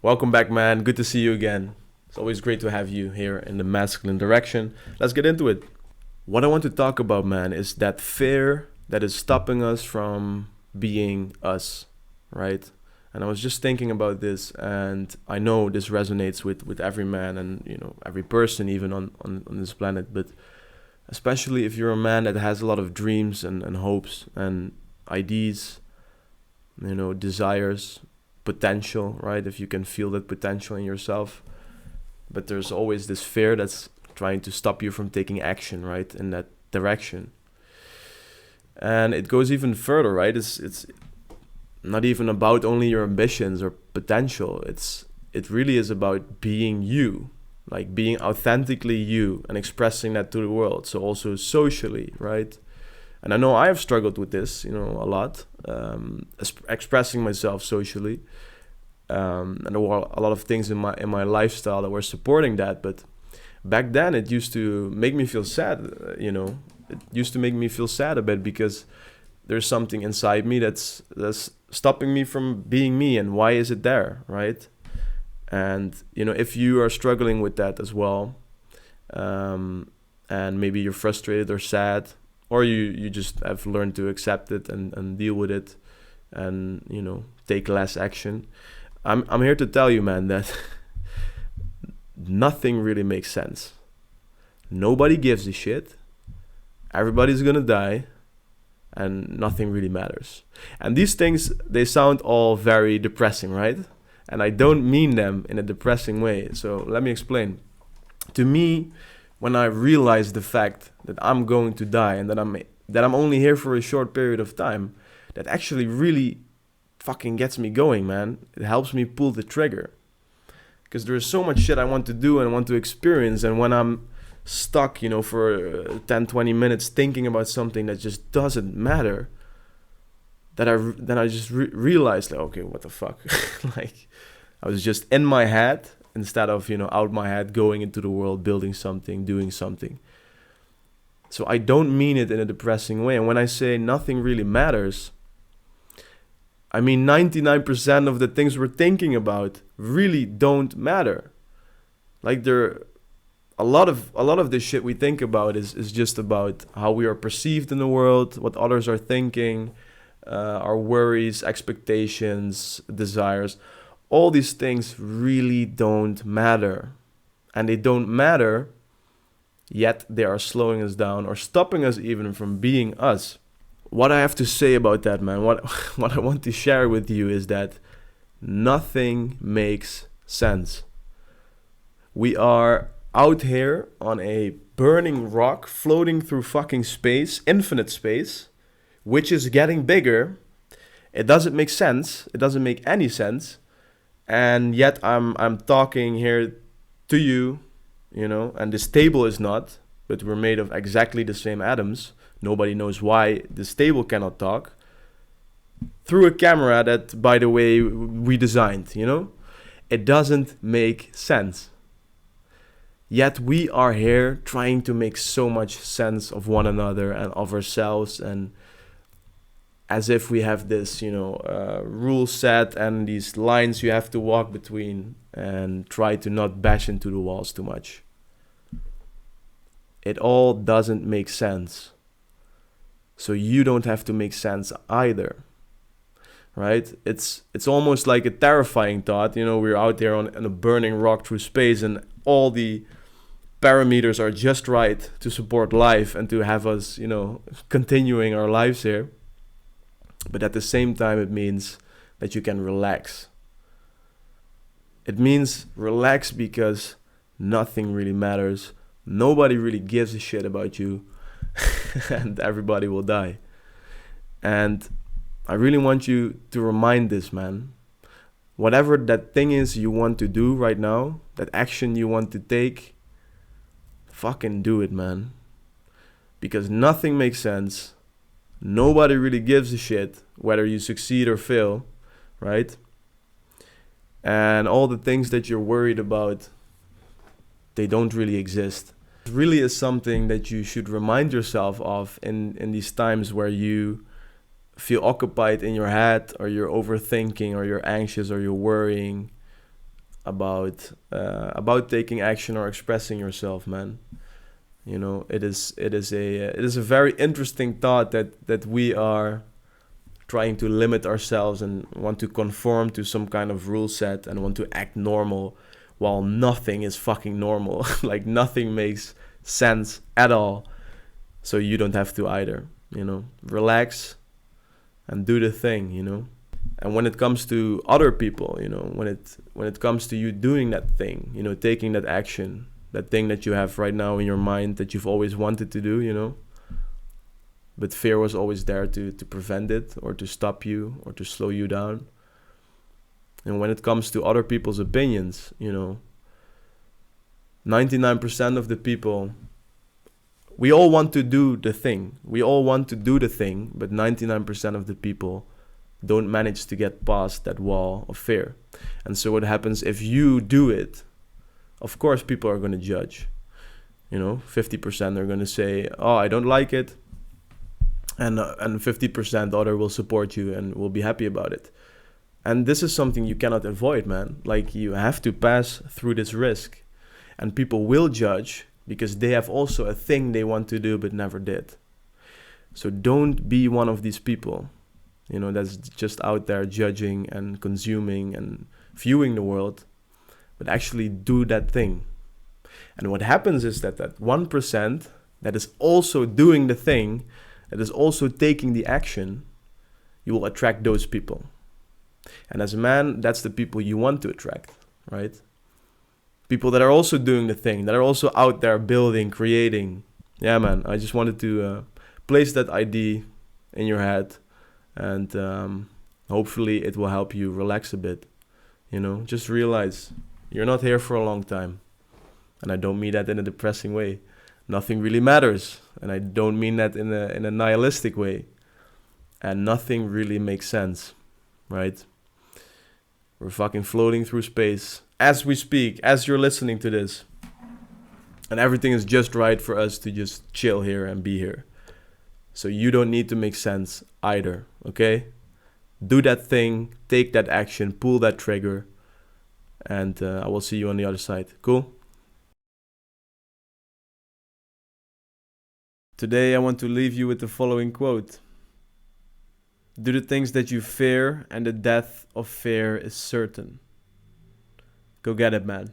Welcome back, man. Good to see you again. It's always great to have you here in the masculine direction. Let's get into it. What I want to talk about, man, is that fear that is stopping us from being us, right? And I was just thinking about this, and I know this resonates with every man and every person, even on this planet. But especially if you're a man that has a lot of dreams and hopes and ideas, desires, potential, right? If you can feel that potential in yourself, but there's always this fear that's trying to stop you from taking action, right, in that direction. And it goes even further, right? It's not even about only your ambitions or potential. It really is about being you, like being authentically you and expressing that to the world. So also socially, right? And I know I have struggled with this, a lot, expressing myself socially. And there were a lot of things in my lifestyle that were supporting that. But back then, it used to make me feel sad. It used to make me feel sad a bit because there's something inside me that's stopping me from being me. And why is it there, right? And if you are struggling with that as well, and maybe you're frustrated or sad, or you just have learned to accept it and deal with it, and take less action. I'm here to tell you, man, that nothing really makes sense. Nobody gives a shit. Everybody's gonna die, and nothing really matters. And these things, they sound all very depressing, right? And I don't mean them in a depressing way. So let me explain. To me, when I realize the fact that I'm going to die and that I'm only here for a short period of time, that actually really fucking gets me going, man. It helps me pull the trigger. Because there's so much shit I want to do and want to experience, and when I'm stuck, for 10, 20 minutes thinking about something that just doesn't matter, then I just realized, like, okay, what the fuck? Like, I was just in my head instead of, out my head, going into the world, building something, doing something. So I don't mean it in a depressing way. And when I say nothing really matters, I mean 99% of the things we're thinking about really don't matter. Like, a lot of this shit we think about is just about how we are perceived in the world, what others are thinking, our worries, expectations, desires. All these things really don't matter. And they don't matter, yet they are slowing us down or stopping us even from being us. What I have to say about that, man, what I want to share with you is that nothing makes sense. We are out here on a burning rock floating through fucking space, infinite space, which is getting bigger. It doesn't make sense. It doesn't make any sense. And yet I'm talking here to you, and this table is not, but we're made of exactly the same atoms. Nobody knows why this table cannot talk. Through a camera that, by the way, we designed, It doesn't make sense. Yet we are here trying to make so much sense of one another and of ourselves, and as if we have this, rule set and these lines you have to walk between and try to not bash into the walls too much. It all doesn't make sense. So you don't have to make sense either, right? It's almost like a terrifying thought. We're out there on a burning rock through space, and all the parameters are just right to support life and to have us, continuing our lives here. But at the same time, it means that you can relax. It means relax because nothing really matters. Nobody really gives a shit about you. And everybody will die. And I really want you to remind this, man. Whatever that thing is you want to do right now, that action you want to take, fucking do it, man. Because nothing makes sense. Nobody really gives a shit whether you succeed or fail, right? And all the things that you're worried about, they don't really exist. It really is something that you should remind yourself of in these times where you feel occupied in your head, or you're overthinking, or you're anxious, or you're worrying, about taking action or expressing yourself, man. You know, it is a very interesting thought that we are trying to limit ourselves and want to conform to some kind of rule set and want to act normal while nothing is fucking normal. Like nothing makes sense at all. So you don't have to either, you know. Relax and do the thing, you know. And when it comes to other people, you know, when it comes to you doing that thing, you know, taking that action, that thing that you have right now in your mind that you've always wanted to do, you know, but fear was always there to prevent it or to stop you or to slow you down. And when it comes to other people's opinions, you know, 99% of the people, we all want to do the thing. We all want to do the thing, but 99% of the people don't manage to get past that wall of fear. And so what happens if you do it? Of course, people are going to judge. You know, 50% are going to say, oh, I don't like it. And 50% other will support you and will be happy about it. And this is something you cannot avoid, man. Like, you have to pass through this risk. And people will judge because they have also a thing they want to do but never did. So don't be one of these people, you know, that's just out there judging and consuming and viewing the world, but actually do that thing. And what happens is that 1% that is also doing the thing, that is also taking the action, you will attract those people. And as a man, that's the people you want to attract, right? People that are also doing the thing, that are also out there building, creating. Yeah, man, I just wanted to place that idea in your head, and hopefully it will help you relax a bit. You know, just realize you're not here for a long time. And I don't mean that in a depressing way. Nothing really matters. And I don't mean that in a nihilistic way. And nothing really makes sense, right? We're fucking floating through space as we speak, as you're listening to this. And everything is just right for us to just chill here and be here. So you don't need to make sense either, okay? Do that thing, take that action, pull that trigger, and I will see you on the other side. Cool? Today I want to leave you with the following quote. Do the things that you fear, and the death of fear is certain. Go get it, man.